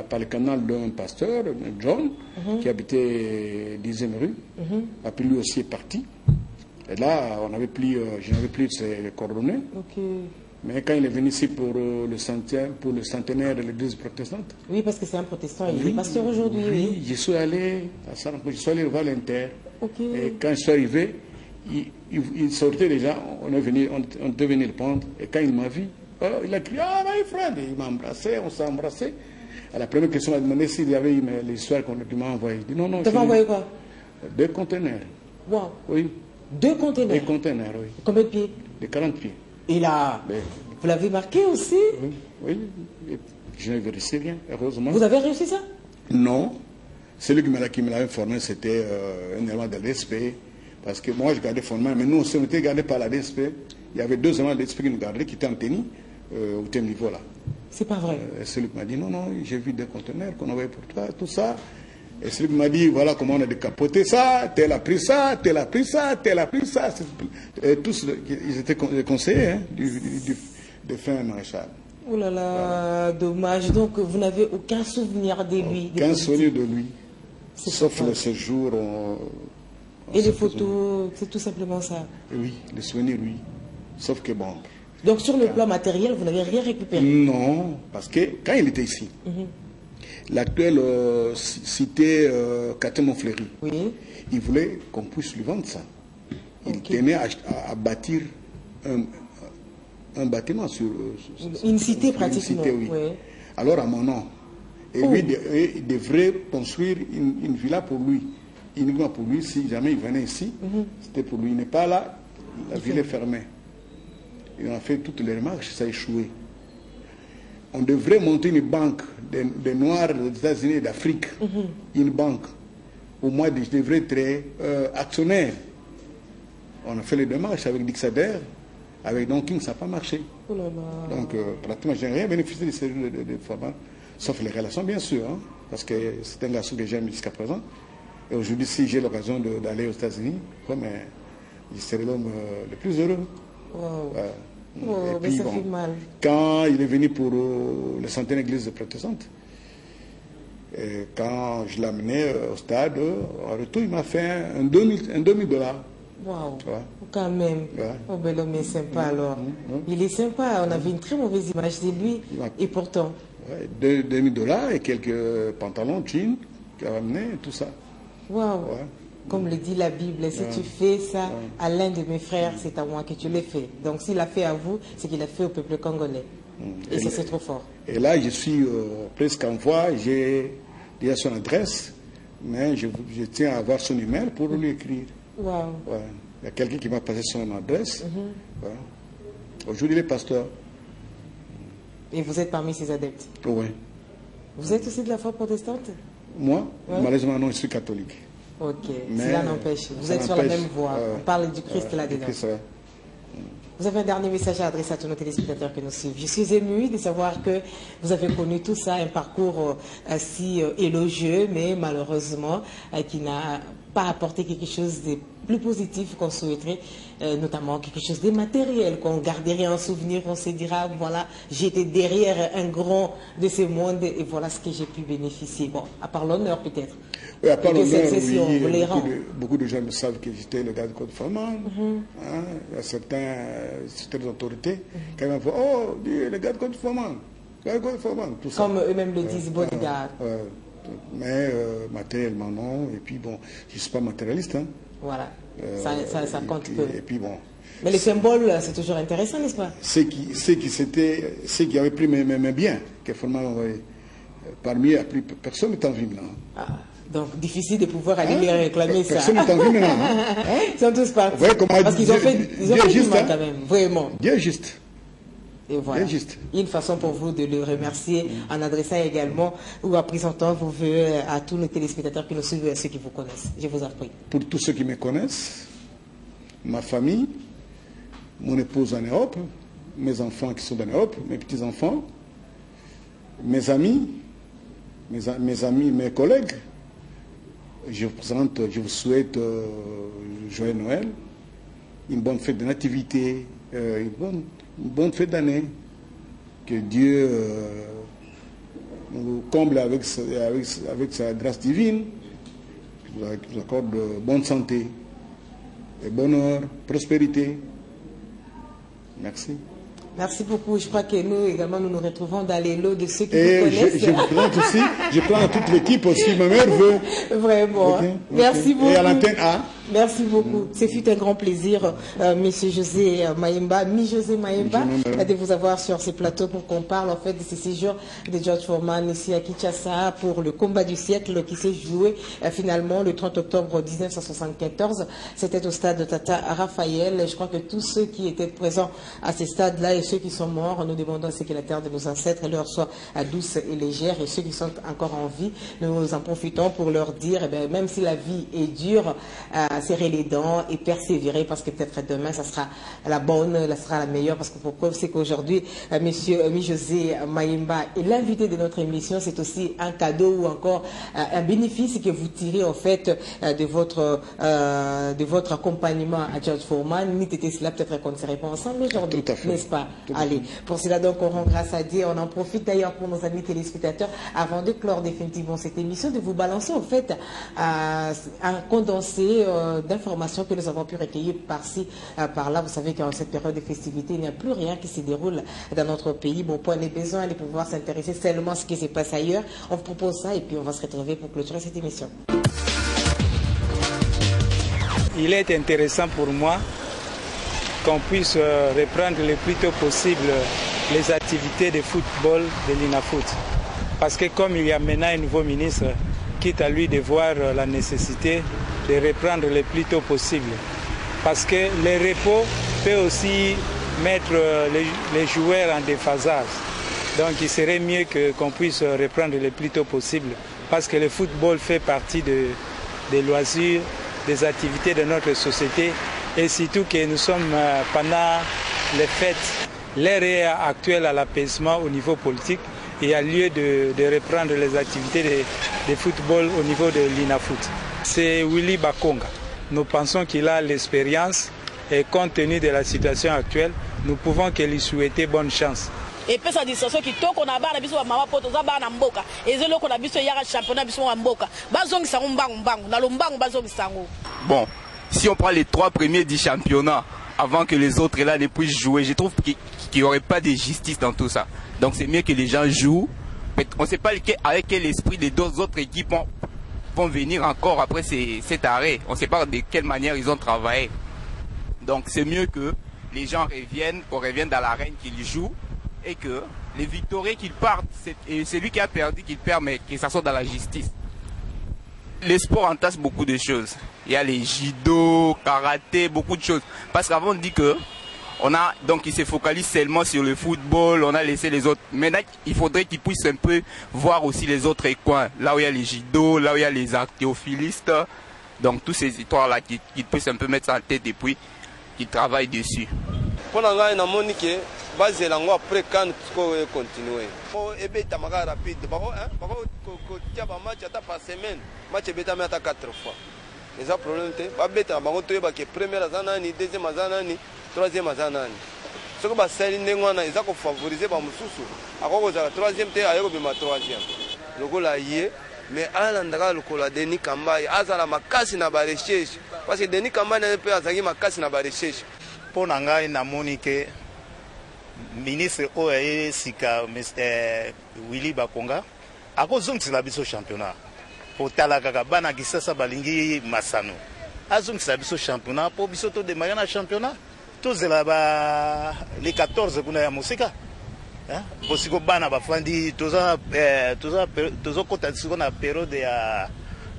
par le canal d'un pasteur, John, qui habitait 10e rue. Après, lui aussi est parti. Et là, je n'avais plus ses coordonnées. Ok. Mais quand il est venu ici pour le centenaire de l'église protestante. Oui, parce que c'est un protestant, il est pasteur aujourd'hui. Oui, je suis allé voir l'Inter. Ok. Et quand je suis arrivé, il sortait déjà, on devait venir le prendre. Et quand il m'a vu, il a crié, ah, my friend! Il m'a embrassé, on s'est embrassé. À la première question, il m'a demandé s'il y avait eu l'histoire qu'on m'a envoyée. Je dis non. Tu m'as envoyé quoi? 2 conteneurs. Wow. Oui. 2 conteneurs? 2 conteneurs, oui. Combien de pieds? De 40 pieds. Et là, vous l'avez marqué aussi? Oui. Et je n'ai réussi rien, heureusement. Vous avez réussi ça? Non. Celui qui me l'avait formé, c'était un élément de l'DSP. Parce que moi, je gardais formé, mais nous, on était gardés par la DSP. Il y avait 2 éléments de l'DSP qui nous gardaient, qui étaient en tenue au tel niveau là. C'est pas vrai. Celui qui m'a dit, non, j'ai vu 2 conteneurs qu'on envoyait pour toi, tout ça. Et celui qui m'a dit, voilà comment on a décapoté ça, tel a pris ça, tel a pris ça, tel a pris ça. Et tous, ils étaient conseillers de fin maréchal. Oh là là, dommage. Donc, vous n'avez aucun souvenir de lui? Aucun souvenir de lui, sauf le séjour. Et les photos, c'est tout simplement ça? Oui, les souvenirs, oui. Sauf que bon... Donc, sur le plan matériel, vous n'avez rien récupéré? Non, parce que quand il était ici, l'actuelle cité Caté-Montfleury, il voulait qu'on puisse lui vendre ça. Il tenait à bâtir un bâtiment sur une cité pratiquement. Une cité, oui. Alors à mon nom. Et lui, il devrait construire une villa pour lui. Uniquement pour lui, si jamais il venait ici, c'était pour lui. Il n'est pas là, la ville est fermée. Il a fait toutes les remarques, ça a échoué. On devrait monter une banque des Noirs des États-Unis et d'Afrique. Une banque. Au moins, je devrais être actionnaire. On a fait les démarches avec Dixader, avec Don King, ça n'a pas marché. Oh là là. Donc, pratiquement, je n'ai rien bénéficié de ces de Faban, sauf les relations, bien sûr, hein, parce que c'est un garçon que j'aime jusqu'à présent. Et aujourd'hui, si j'ai l'occasion d'aller aux États-Unis, je serai l'homme le plus heureux. Wow. Et puis, mais ça fait mal. Quand il est venu pour le centaine église protestante, et quand je l'ai amené au stade, en retour, il m'a fait un $2000. Waouh, quand même. Oh, ben l'homme est sympa alors. Il est sympa, on avait une très mauvaise image de lui. Et pourtant. $2000 et quelques pantalons, jeans, qu'il a amené, tout ça. Waouh. Comme le dit la Bible, si tu fais ça à l'un de mes frères, c'est à moi que tu l'as fait. Donc s'il a fait à vous, c'est qu'il a fait au peuple congolais. Et ça, c'est trop fort. Et là, je suis presque en voie, j'ai déjà son adresse, mais je tiens à avoir son email pour lui écrire. Wow. Il y a quelqu'un qui m'a passé son adresse. Aujourd'hui, il est pasteur. Et vous êtes parmi ses adeptes? Oui. Vous êtes aussi de la foi protestante? Moi, malheureusement, non, je suis catholique. Ok, cela n'empêche. Vous êtes sur la même voie. On parle du Christ là-dedans. Vous avez un dernier message à adresser à tous nos téléspectateurs qui nous suivent. Je suis émue de savoir que vous avez connu tout ça, un parcours si élogieux, mais malheureusement qui n'a pas apporté quelque chose de plus positif qu'on souhaiterait, notamment quelque chose de matériel, qu'on garderait en souvenir, on se dira, voilà, j'étais derrière un grand de ce monde et voilà ce que j'ai pu bénéficier. Bon, à part l'honneur peut-être. Oui, à part l'honneur, oui, beaucoup de gens me savent que j'étais le gars de Côte Faman. Il y a certaines autorités qui m'ont dit, oh, le gars de Côte Faman, tout ça. Comme eux-mêmes le disent, bodyguard. Mais matériellement non, et puis bon, je ne suis pas matérialiste. Hein. Voilà, ça compte peu. Et puis bon. Mais les symboles, c'est toujours intéressant, n'est-ce pas? Ceux qui avaient pris mes biens, que finalement, parmi eux, personne n'est en vie maintenant. Donc difficile de pouvoir aller les réclamer ça. Personne n'est en vie maintenant. Ils sont tous partis. Parce qu'ils ont fait du mal quand même, vraiment. Dieu est juste. Et voilà, une façon pour vous de le remercier en adressant également ou en présentant vos voeux à tous nos téléspectateurs qui nous suivent et à ceux qui vous connaissent. Je vous en prie. Pour tous ceux qui me connaissent, ma famille, mon épouse en Europe, mes enfants qui sont en Europe, mes petits-enfants, mes amis, mes collègues, je vous souhaite joyeux Noël, une bonne fête de nativité, une bonne fête d'année, que Dieu nous comble avec sa grâce divine, qu'il nous accorde bonne santé, et bonheur, prospérité. Merci. Merci beaucoup. Je crois que nous également, nous nous retrouvons dans les lots de ceux qui vous connaissent. Je vous plante aussi, je plante toute l'équipe aussi, ma mère veut. Vraiment. Okay. Merci beaucoup. Et à l'antenne A. Merci beaucoup. Ce fut un grand plaisir, Monsieur José Mayemba, mi-José Mayemba, de vous avoir sur ce plateau pour qu'on parle en fait de ce séjour de George Foreman ici à Kinshasa pour le combat du siècle qui s'est joué finalement le 30 octobre 1974. C'était au stade de Tata Raphaël. Je crois que tous ceux qui étaient présents à ce stade-là et ceux qui sont morts, nous demandons à ce que la terre de nos ancêtres leur soit douce et légère. Et ceux qui sont encore en vie, nous en profitons pour leur dire, même si la vie est dure, serrer les dents et persévérer parce que peut-être demain, ça sera la bonne, ça sera la meilleure. Parce que pour preuve, c'est qu'aujourd'hui, Monsieur José Mayimba est l'invité de notre émission. C'est aussi un cadeau ou encore un bénéfice que vous tirez en fait de votre accompagnement à George Foreman. N'était cela peut-être qu'on ne serait pas ensemble aujourd'hui, n'est-ce pas? Allez, pour cela donc on rend grâce à Dieu. On en profite d'ailleurs pour nos amis téléspectateurs avant de clore définitivement cette émission, de vous balancer en fait un condensé d'informations que nous avons pu recueillir par-ci, par-là. Vous savez qu'en cette période de festivité, il n'y a plus rien qui se déroule dans notre pays. Bon, point les besoins de pouvoir s'intéresser seulement à ce qui se passe ailleurs. On vous propose ça et puis on va se retrouver pour clôturer cette émission. Il est intéressant pour moi qu'on puisse reprendre le plus tôt possible les activités de football de l'INAFOOT. Parce que comme il y a maintenant un nouveau ministre, quitte à lui de voir la nécessité de reprendre le plus tôt possible. Parce que le repos peut aussi mettre les joueurs en déphasage. Donc il serait mieux qu'on puisse reprendre le plus tôt possible. Parce que le football fait partie des loisirs, des activités de notre société. Et surtout que nous sommes pendant les fêtes, l'ère actuelle à l'apaisement au niveau politique. Il y a lieu de reprendre les activités de football au niveau de l'INAFOOT. C'est Willy Bakonga. Nous pensons qu'il a l'expérience et compte tenu de la situation actuelle, nous pouvons que lui souhaiter bonne chance. Et puis ça dit ça qui toko na bana biso mama poto za bana mboka ezelo ko na biso yaka championnat biso wa mboka bazongi sango mbangu na lombangu bazongi sango. Bon, si on prend les 3 premiers du championnat avant que les autres là ne puissent jouer, je trouve qu'il n'y aurait pas de justice dans tout ça. Donc c'est mieux que les gens jouent. On ne sait pas avec quel esprit les 2 autres équipes vont venir encore après cet arrêt. On ne sait pas de quelle manière ils ont travaillé. Donc c'est mieux que les gens reviennent, qu'on revienne dans l'arène, qu'ils jouent et que les victorieux qu'ils partent, c'est lui qui a perdu qu'il perd, mais que ça soit dans la justice. Les sports entassent beaucoup de choses. Il y a les judo, karaté, beaucoup de choses. Parce qu'avant on dit que donc il se focalise seulement sur le football, on a laissé les autres. Maintenant, il faudrait qu'ils puissent un peu voir aussi les autres coins. Là où il y a les judo, là où il y a les archéophilistes. Donc toutes ces histoires-là, qu'ils puissent un peu mettre ça en tête et puis qu'ils travaillent dessus. Pour Monique, basé là après quand continuer. Et bien tamaka rapide. Match par semaine. Match beta mais 4 fois. Les problèmes te ba beta bango to ba ke première azanani, deuxième azanani, troisième azanani. Ce que ba sali ndengwana ils ko favoriser ba mususu. Akoko za troisième te ayoko bima troisième. Lokola yé mais alandaka lokola Denis Kambai azala makasi na ba recherche parce que Denis Kambai na pe azaki makasi na ba recherche. Pour ngai na Monique ministre oye sika Willy Bakonga akozongisa biso championnat pour talaka bana kisasa balingi masano azongisa biso championnat pour biso to démarrer na championnat tozela ba les 14 kuna ya musika bosiko bana bafandi toza kota siko na période ya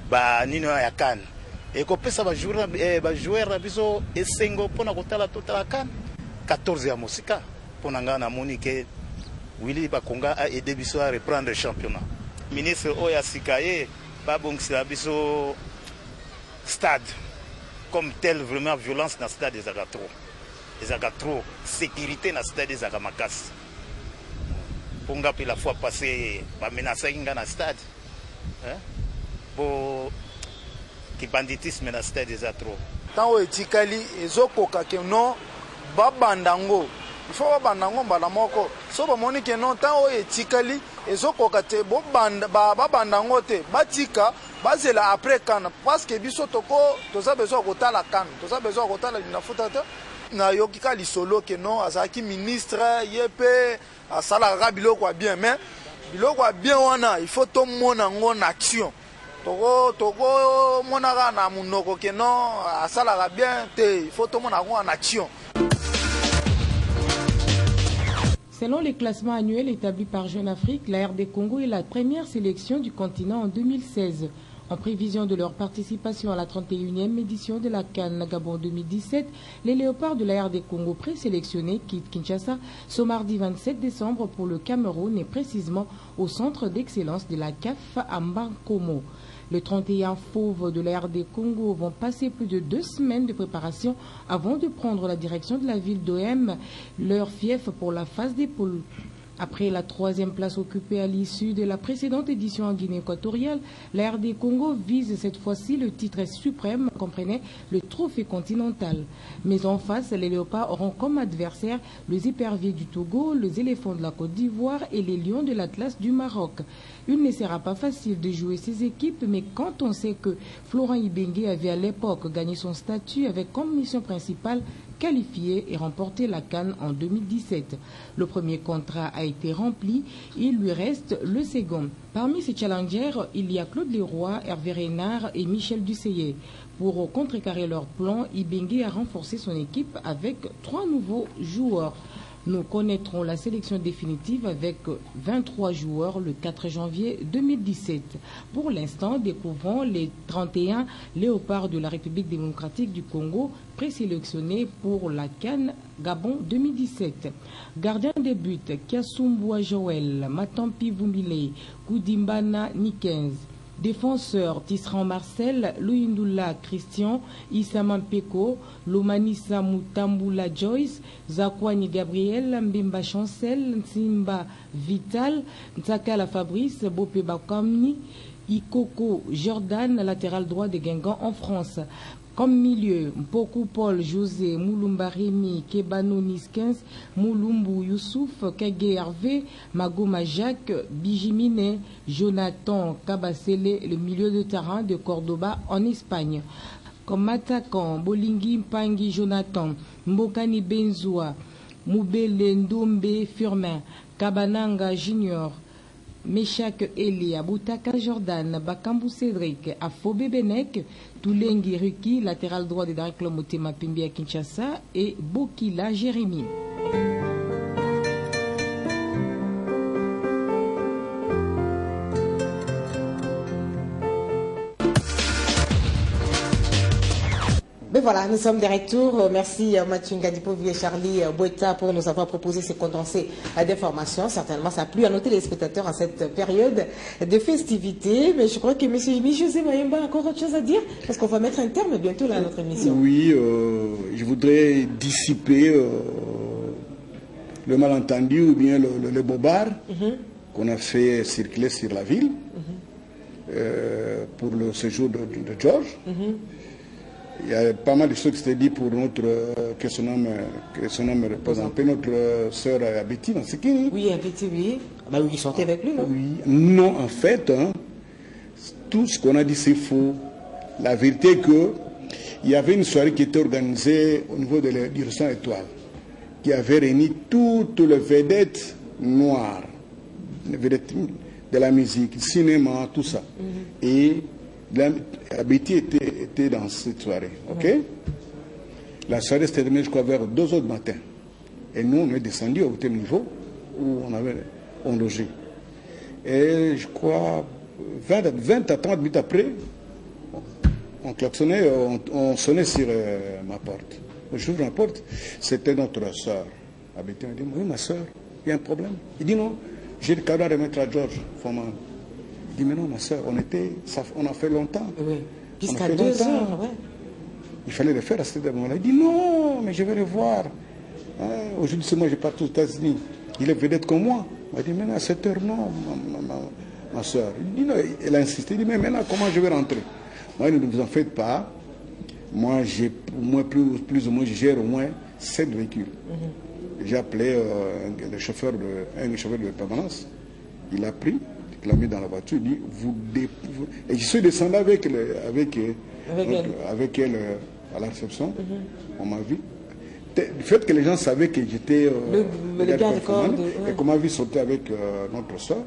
ba nino ya CAN et ko pesa ba joueur biso esengo pona kotala totala CAN 14 ya musika. Pour na Monique Willy Bakonga a aidé biso à reprendre le championnat. Ministre Oya Sikaye babongisa biso stade comme tel vraiment violence dans le stade des Agatro. Les Agatro sécurité dans le stade des Agamakas. Ponga puis la fois passée ba menacer dans le stade. Pour qui banditisme dans le stade des Agatro. Tant etikali ezokoka ke non babandango il faut babandango mbala moko so bamoni ke non tant o etikali ezokoka te babandango te batika bazela après CAN parce que biso toko toza besoin kotala CAN toza besoin kotala l'INAFOOT na yokika lisolo ke non azaki ministre yepe asala biloko bien mais biloko bien wana il faut to mona ngo na action toko monaka na munoko ke non asala bien te il faut to mona ngo en action. Selon les classements annuels établis par Jeune Afrique, la RD Congo est la première sélection du continent en 2016. En prévision de leur participation à la 31e édition de la CAN Gabon 2017, les léopards de la RD Congo présélectionnés quittent Kinshasa ce mardi 27 décembre pour le Cameroun et précisément au centre d'excellence de la CAF à Mbankomo. Les 31 fauves de la RD Congo vont passer plus de 2 semaines de préparation avant de prendre la direction de la ville d'OM, leur fief pour la phase des poules. Après la 3e place occupée à l'issue de la précédente édition en Guinée équatoriale, la RD Congo vise cette fois-ci le titre suprême, comprenait le trophée continental. Mais en face, les Léopards auront comme adversaires les Éperviers du Togo, les Éléphants de la Côte d'Ivoire et les Lions de l'Atlas du Maroc. Il ne sera pas facile de jouer ces équipes, mais quand on sait que Florent Ibenge avait à l'époque gagné son statut avec comme mission principale qualifier et remporter la CAN en 2017. Le premier contrat a été rempli, il lui reste le second. Parmi ces challengers, il y a Claude Leroy, Hervé Renard et Michel Dusseyé. Pour contrecarrer leur plan, Ibenge a renforcé son équipe avec 3 nouveaux joueurs. Nous connaîtrons la sélection définitive avec 23 joueurs le 4 janvier 2017. Pour l'instant, découvrons les 31 Léopards de la République démocratique du Congo présélectionnés pour la CAN Gabon 2017. Gardien des buts, Kiasumboua Joël, Matampi Vumbile, Koudimbana Nikens. Défenseurs, Tisserand Marcel, Louindoula Christian, Issama Peko, Lomanissa Mutambula Joyce, Zakwani Gabriel, Mbimba Chancel, Nsimba Vital, Ntakala Fabrice, Bopé Bakamni, Ikoko Jordan, latéral droit de Guingamp en France. Comme milieu, Mpoku Paul José, Moulumba Rémi, Kebano Niskens, Moulumbu Youssouf, Kage Hervé, Magoma Jacques, Bijimine, Jonathan Kabasele, le milieu de terrain de Cordoba en Espagne. Comme attaquant, Bolingi Mpangi Jonathan, Mbokani Benzoua, Moubele Ndombe Firmin, Kabananga Junior, Meshak Elia, Boutaka Jordan, Bakambu Cédric, Afobe Benek, Toulengi Ruki, latéral droit de Dariklo Motema Pimbi à Kinshasa, et Bokila Jérémy. Mais voilà, nous sommes de retour. Merci Mathieu Ngadipovi et Charlie Boueta pour nous avoir proposé ces condensés d'informations. Certainement, ça a plu à nos téléspectateurs à cette période de festivités. Mais je crois que M. José Mayemba a encore autre chose à dire, parce qu'on va mettre un terme bientôt là, à notre émission. Oui, je voudrais dissiper le malentendu ou bien le bobard qu'on a fait circuler sur la ville pour le séjour de George. Il y a pas mal de choses qui s'étaient dit pour notre, que son homme représentait, notre sœur Abeti dans Sekini. Oui, Abeti, oui. Bah oui, il sortait avec lui, non? Oui. Non, en fait, tout ce qu'on a dit, c'est faux. La vérité est qu'il y avait une soirée qui était organisée au niveau du restaurant Étoile, qui avait réuni toutes les vedettes noires, les vedettes de la musique, du cinéma, tout ça. Et Abeti était dans cette soirée, ok? La soirée s'est terminée, je crois, vers 2 h du matin. Et nous, on est descendu au tel niveau où on logeait. Et je crois, 20 à 30 minutes après, on klaxonnait, on sonnait sur ma porte. J'ouvre la porte, c'était notre soeur. Abeti m'a dit, oui, ma soeur, il y a un problème. Il dit non, j'ai le cadeau à remettre à George Foreman. Il dit, mais non, ma soeur, on a fait longtemps. Oui, jusqu'à 2 heures, ouais. Il fallait le faire à ce moment-là. Il dit, non, mais je vais le voir. Aujourd'hui, c'est moi, je pars aux États-Unis. Il est vedette comme moi. Il dit, maintenant, à 7 heures, non, ma soeur. Il dit, non, elle a insisté. Il dit, mais maintenant, comment je vais rentrer? Moi, ne vous en faites pas. Moi, plus ou moins, je gère au moins 7 véhicules. J'ai appelé un chauffeur de permanence. Il a pris. Il l'a mis dans la voiture, il dit, et je suis descendu avec elle à la réception, on m'a vu. Le fait que les gens savaient que j'étais le garde corps et qu'on m'a vu sauter avec notre soeur,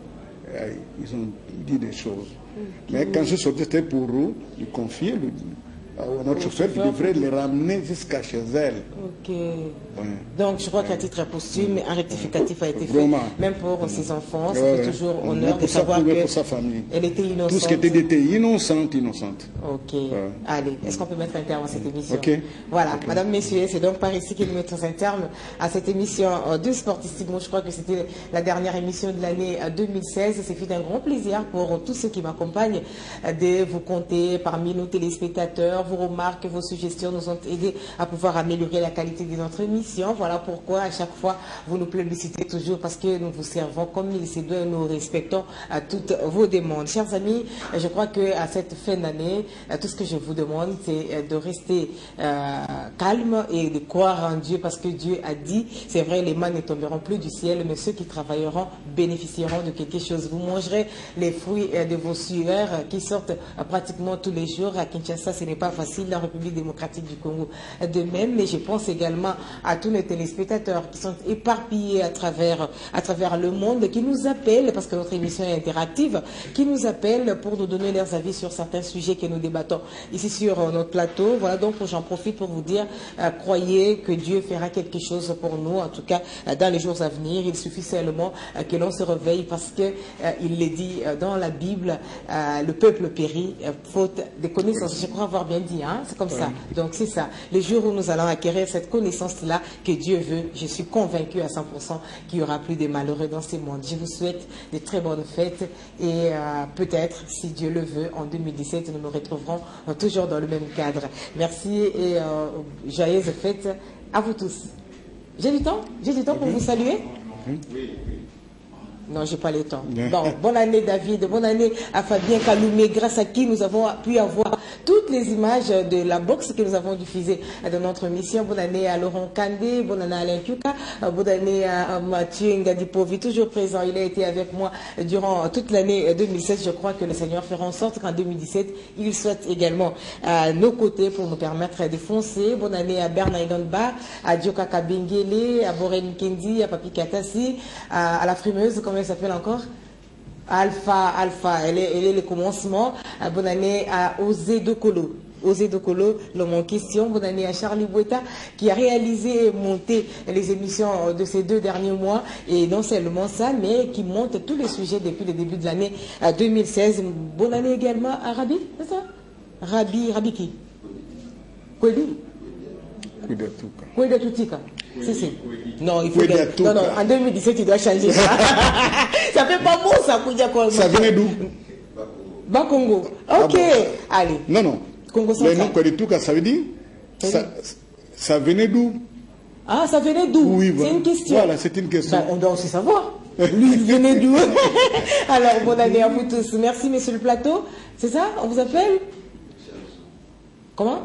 ils ont dit des choses. Mais quand je sortais, c'était pour lui confier à notre chauffeur qui devrait les ramener jusqu'à chez elle. Donc je crois qu'à titre posthume, un rectificatif a été fait. Vraiment. Même pour ses enfants, c'était toujours honneur de savoir pour sa famille. Elle était innocente. Tout ce qui était innocente. Ok. Allez, est-ce qu'on peut mettre un terme à cette émission? Ok. Voilà, Madame, Messieurs, c'est donc par ici que nous mettons un terme à cette émission de Sportissimo. Je crois que c'était la dernière émission de l'année 2016. C'est fait un grand plaisir pour tous ceux qui m'accompagnent de vous compter parmi nos téléspectateurs. Vos remarques, vos suggestions nous ont aidé à pouvoir améliorer la qualité de notre émission. Voilà pourquoi à chaque fois vous nous plébiscitez toujours, parce que nous vous servons comme il se doit et nous respectons à toutes vos demandes. Chers amis, je crois qu'à cette fin d'année, tout ce que je vous demande, c'est de rester calme et de croire en Dieu, parce que Dieu a dit, c'est vrai, les mains ne tomberont plus du ciel, mais ceux qui travailleront bénéficieront de quelque chose. Vous mangerez les fruits de vos sueurs qui sortent pratiquement tous les jours. À Kinshasa, ce n'est pas facile, la République démocratique du Congo de même, mais je pense également à tous les téléspectateurs qui sont éparpillés à travers le monde, qui nous appellent, parce que notre émission est interactive, qui nous appellent pour nous donner leurs avis sur certains sujets que nous débattons ici sur notre plateau. Voilà, donc j'en profite pour vous dire, croyez que Dieu fera quelque chose pour nous, en tout cas dans les jours à venir. Il suffit seulement que l'on se réveille, parce que il le dit dans la Bible, le peuple périt faute de connaissances. Je crois avoir bien dit, hein? C'est comme ça. Donc c'est ça. Le jour où nous allons acquérir cette connaissance-là que Dieu veut, je suis convaincu à 100% qu'il n'y aura plus de malheureux dans ce monde. Je vous souhaite de très bonnes fêtes et peut-être, si Dieu le veut, en 2017, nous nous retrouverons toujours dans le même cadre. Merci et joyeuses fêtes à vous tous. J'ai du temps? J'ai du temps pour vous saluer? Non, j'ai pas le temps. Bon, bonne année David, bonne année à Fabien Kaloumé, grâce à qui nous avons pu avoir toutes les images de la boxe que nous avons diffusées dans notre émission. Bonne année à Laurent Kandé, bonne année à Alain Kuka, bonne année à Mathieu Ngadipovi, toujours présent. Il a été avec moi durant toute l'année 2016. Je crois que le Seigneur fera en sorte qu'en 2017, il soit également à nos côtés pour nous permettre de foncer. Bonne année à Bernard Idonba, à Dioka Kabengele, à Boren Kendi, à Papi Katasi, à la frimeuse, comment elle s'appelle encore? Alpha, elle est le commencement. Bonne année à Osé Dokolo. Osé Dokolo, l'homme en question. Bonne année à Charlie Boueta, qui a réalisé et monté les émissions de ces 2 derniers mois. Et non seulement ça, mais qui monte tous les sujets depuis le début de l'année 2016. Bonne année également à Rabi, c'est ça? Rabi qui? Kwedi? Kwedi. Si. Non, il faut non, en 2017, il doit changer ça. Ça fait pas bon, ça, ça venait d'où? Bakongo. Ok. Ah bon. Allez. Non. Congo le nom Kwedi, ça veut dire ça venait d'où? Ah, ça venait d'où? Oui, c'est une question. Voilà, c'est une question. Ben, on doit aussi savoir. Lui, il venait d'où? Alors, bonne année à vous tous. Merci, monsieur le plateau. C'est ça? On vous appelle? Comment?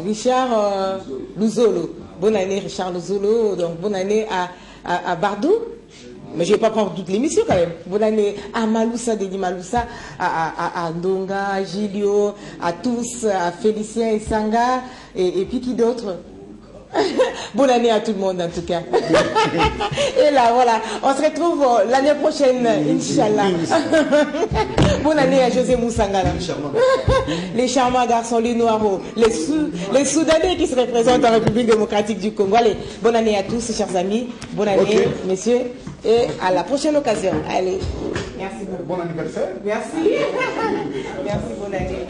Richard Luzolo. Bonne année Richard Luzolo. Donc bonne année à Bardou. Mais je ne vais pas prendre toute l'émission quand même. Bonne année à Maloussa, Dédi Maloussa, à Ndonga, à Gilio, à tous, à Félicien et Sanga, et puis qui d'autre? Bonne année à tout le monde en tout cas. Et là voilà, on se retrouve l'année prochaine, Inch'Allah. Bonne année à José Moussangala. Les charmants garçons, les noirs, les Soudanais qui se représentent en République démocratique du Congo. Allez, bonne année à tous, chers amis. Bonne année, messieurs. Et à la prochaine occasion. Allez. Merci beaucoup. Bon anniversaire. Merci. Merci, bonne année.